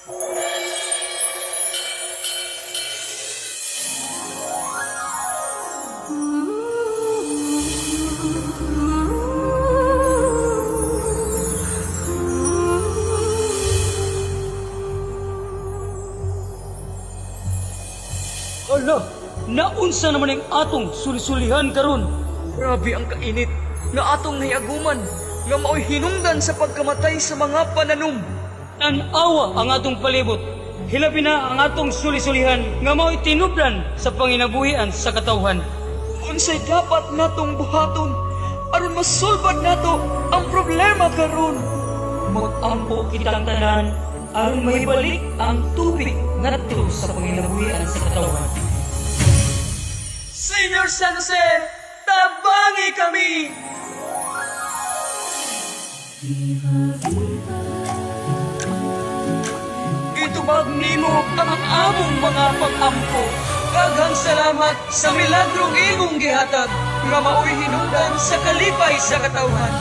Ala, naunsa naman ang atong sulisulihan karon. Grabe ang kainit nga atong nahiaguman nga mao'y hinungdan sa pagkamatay sa mga pananom. Tanawa ang atong palibot. Hilabi na ang atong sulisulihan nga mao'y tinubdan sa panginabuhian sa katawhan. Unsay dapat natong buhaton aron masulbad nato ang problema karon. Mag-ampo kitang tanan aron mahibalik ang tubig ngadto sa panginabuhian sa katawhan. Senior San Jose, tabangi kami! Itubag nimo ang among mga pag-ampo. Daghang salamat sa milagrong imong gihatag nga mao'y hinungdan sa kalipay sa katawhan.